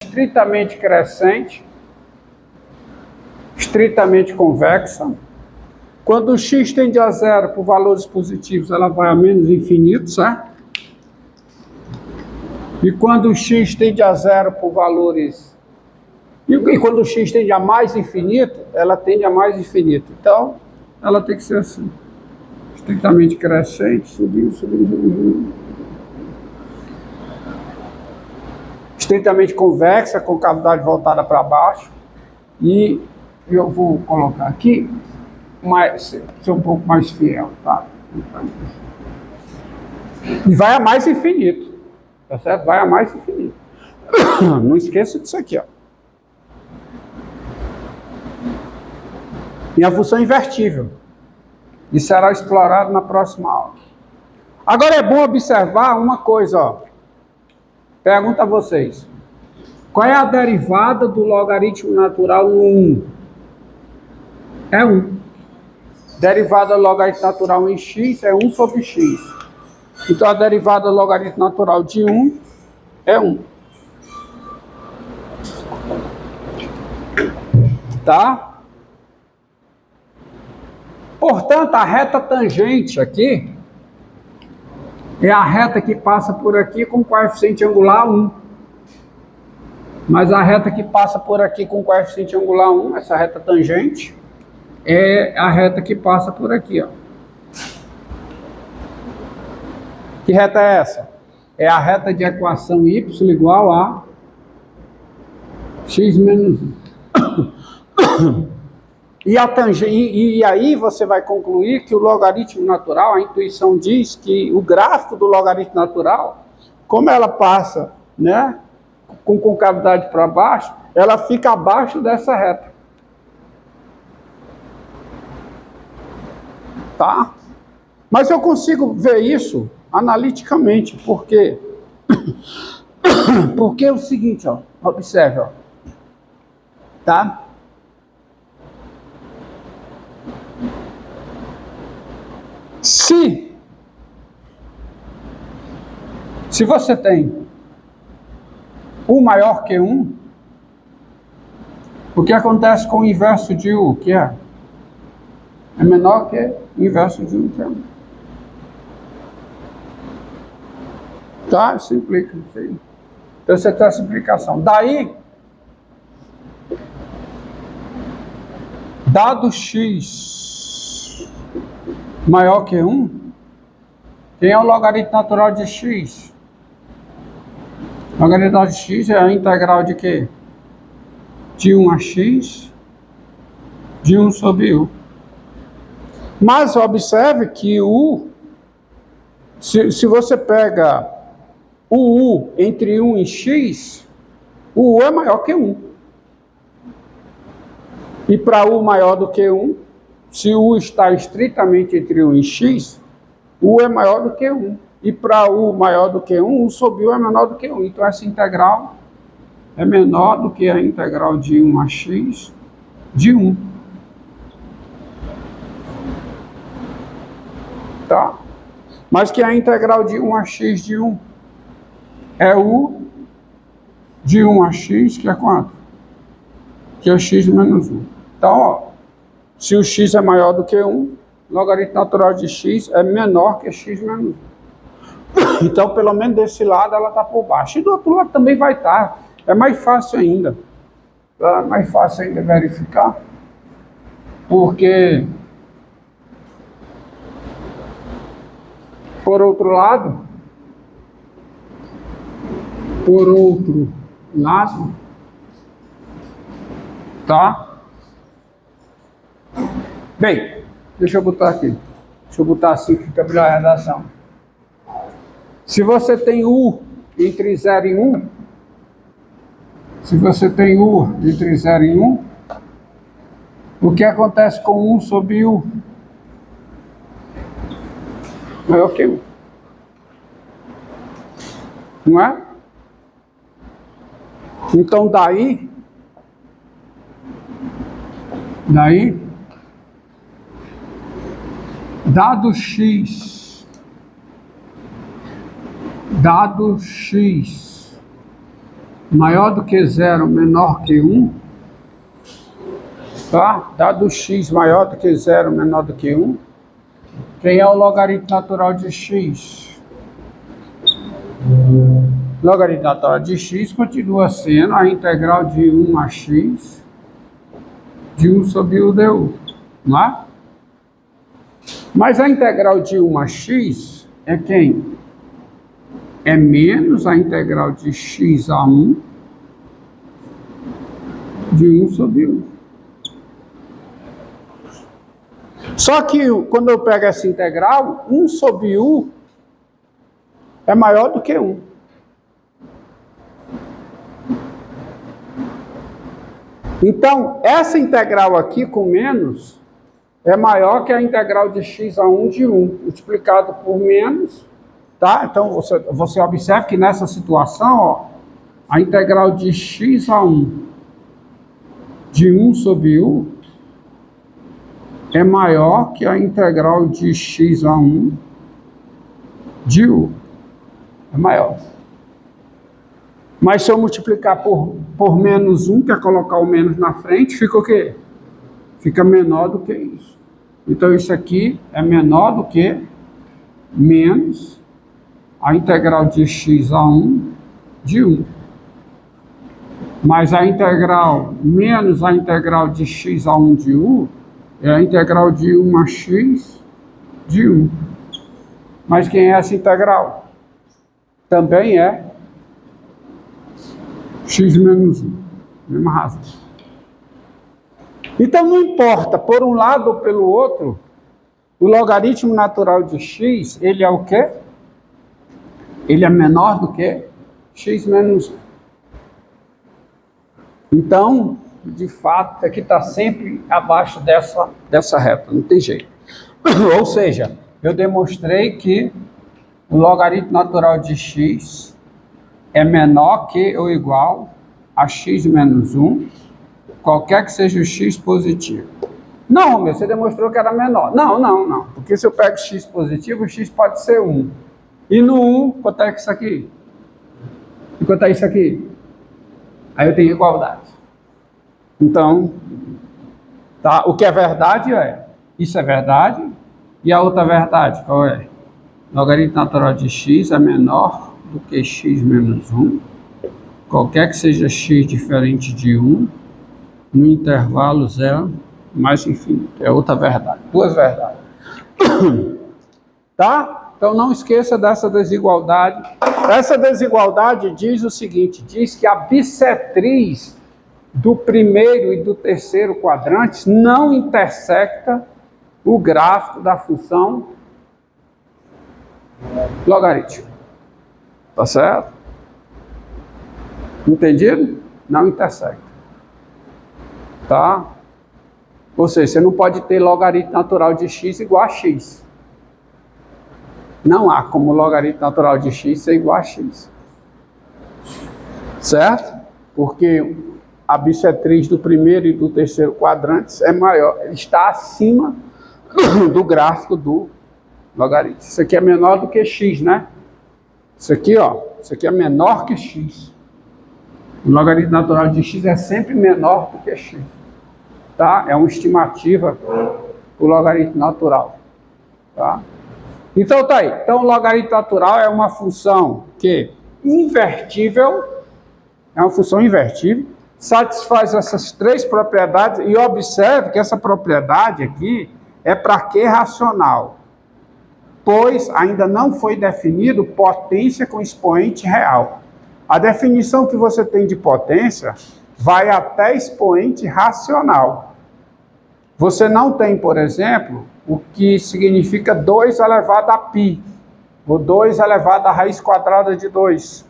estritamente crescente, estritamente convexa. Quando o x tende a zero por valores positivos, ela vai a menos infinito, certo? E quando o x tende a zero por valores... E quando o x tende a mais infinito, ela tende a mais infinito. Então, ela tem que ser assim. Estritamente crescente, subindo, subindo, subindo. Estritamente convexa, com cavidade voltada para baixo. E eu vou colocar aqui, ser um pouco mais fiel, tá? E vai a mais infinito, tá certo? Vai a mais infinito. Não esqueça disso aqui, ó. E a função invertível. Isso será explorado na próxima aula. Agora é bom observar uma coisa, ó. Pergunto a vocês. Qual é a derivada do logaritmo natural no 1? É 1. Derivada do logaritmo natural em x é 1 sobre x. Então a derivada do logaritmo natural de 1 é 1. Tá? Portanto, a reta tangente aqui é a reta que passa por aqui com coeficiente angular 1. Mas a reta que passa por aqui com coeficiente angular 1, essa reta tangente, é a reta que passa por aqui, ó. Que reta é essa? É a reta de equação y igual a x menos 1. E aí você vai concluir que o logaritmo natural, a intuição diz que o gráfico do logaritmo natural, como ela passa, né, com concavidade para baixo, ela fica abaixo dessa reta. Tá? Mas eu consigo ver isso analiticamente, porque é o seguinte, ó, observe, ó, tá? Se você tem U maior que 1, o que acontece com o inverso de U, que é menor que o inverso de 1, que é 1. Tá? Isso implica isso aí. Então você tem essa implicação. Daí, dado x maior que 1, quem é o logaritmo natural de x? O logaritmo natural de x é a integral de quê? De 1 a x, de 1 sobre u. Mas observe que se você pega o u entre 1 e x, o u é maior que 1. E para u maior do que 1, se u está estritamente entre 1 e x, u é maior do que 1. E para u maior do que 1, u sobre u é menor do que 1. Então essa integral é menor do que a integral de 1 a x de 1. Tá? Mas que a integral de 1 a x de 1 é u de 1 a x, que é quanto? Que é x menos 1. Então, ó, se o x é maior do que 1, o logaritmo natural de x é menor que x menos 1. Então, pelo menos desse lado, ela está por baixo. E do outro lado também vai estar. É mais fácil ainda. É mais fácil ainda verificar. Porque, por outro lado, tá? Bem, deixa eu botar aqui. Deixa eu botar assim que fica melhor a redação. Se você tem U entre 0 e 1, se você tem U entre 0 e 1, o que acontece com 1 sobre U? Maior que 1. Não é? Então daí, dado x maior do que 0, menor que 1, tá? Dado x maior do que 0, menor do que 1, quem é o logaritmo natural de x? O logaritmo natural de x continua sendo a integral de 1 a x de 1 sobre u du, não é? Mas a integral de 1 a x é quem? É menos a integral de x a 1 de 1 sobre u. Só que quando eu pego essa integral, 1 sobre u é maior do que 1. Então, essa integral aqui com menos é maior que a integral de x a 1 de 1, multiplicado por menos, tá? Então, você observa que nessa situação, ó, a integral de x a 1 de 1 sobre u é maior que a integral de x a 1 de u. É maior. Mas se eu multiplicar por menos 1, que é colocar o menos na frente, fica o quê? Fica menor do que isso. Então, isso aqui é menor do que menos a integral de x a 1 de 1. Mas a integral menos a integral de x a 1 de u é a integral de 1 a x de 1. Mas quem é essa integral? Também é x menos 1. Mesma razão. Então, não importa, por um lado ou pelo outro, o logaritmo natural de x, ele é o quê? Ele é menor do que x menos 1. Então, de fato, aqui está sempre abaixo dessa reta, não tem jeito. Ou seja, eu demonstrei que o logaritmo natural de x é menor que ou igual a x menos 1, qualquer que seja o x positivo. Não, você demonstrou que era menor. Não. Porque se eu pego x positivo, o x pode ser 1. E no 1, quanto é isso aqui? E quanto é isso aqui? Aí eu tenho igualdade. Então, tá, o que é verdade é, isso é verdade, e a outra verdade, qual é? Logaritmo natural de x é menor do que x menos 1, qualquer que seja x diferente de 1, no intervalo 0 mais infinito. É outra verdade, duas verdades. Tá? Então não esqueça dessa desigualdade. Essa desigualdade diz o seguinte, diz que a bissetriz do primeiro e do terceiro quadrantes não intersecta o gráfico da função logarítmica. Tá certo? Entendido? Não intersecta. Tá? Ou seja, você não pode ter logaritmo natural de x igual a x. Não há como logaritmo natural de x ser igual a x. Certo? Porque a bissetriz do primeiro e do terceiro quadrantes é maior, está acima do gráfico do logaritmo. Isso aqui é menor do que x, né? Isso aqui, ó, isso aqui é menor que x. O logaritmo natural de x é sempre menor do que x. Tá? É uma estimativa do logaritmo natural. Tá? Então tá aí. Então o logaritmo natural é uma função que invertível, é uma função invertível, satisfaz essas três propriedades e observe que essa propriedade aqui é para Q racional, pois ainda não foi definido potência com expoente real. A definição que você tem de potência vai até expoente racional. Você não tem, por exemplo, o que significa 2 elevado a π, ou 2 elevado à raiz quadrada de 2.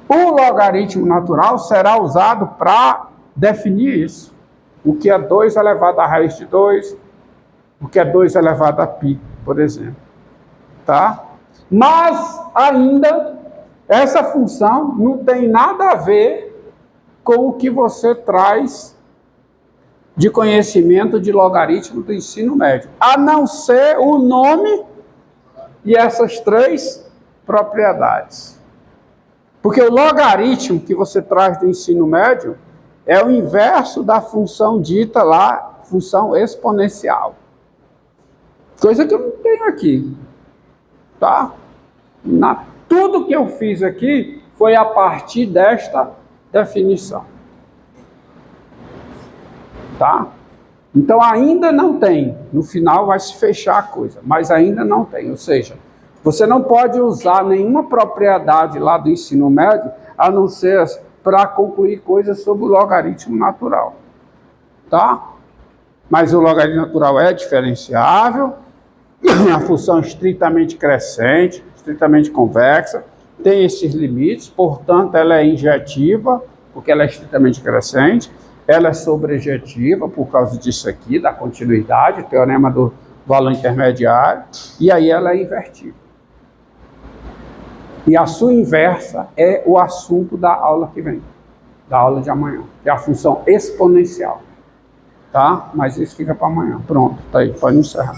O logaritmo natural será usado para definir isso. O que é 2 elevado à raiz de 2, o que é 2 elevado a π, por exemplo. Tá? Mas, ainda, essa função não tem nada a ver com o que você traz de conhecimento de logaritmo do ensino médio, a não ser o nome e essas três propriedades. Porque o logaritmo que você traz do ensino médio é o inverso da função dita lá, função exponencial. Coisa que eu não tenho aqui. Tá? Tudo que eu fiz aqui foi a partir desta definição. Tá? Então ainda não tem. No final vai se fechar a coisa, mas ainda não tem. Ou seja, você não pode usar nenhuma propriedade lá do ensino médio, a não ser para concluir coisas sobre o logaritmo natural. Tá? Mas o logaritmo natural é diferenciável, a função é estritamente crescente, estritamente convexa, tem esses limites, portanto ela é injetiva, porque ela é estritamente crescente, ela é sobrejetiva por causa disso aqui, da continuidade, teorema do valor intermediário, e aí ela é invertível. E a sua inversa é o assunto da aula que vem, da aula de amanhã, que é a função exponencial. Tá? Mas isso fica para amanhã. Pronto, tá aí, pode encerrar.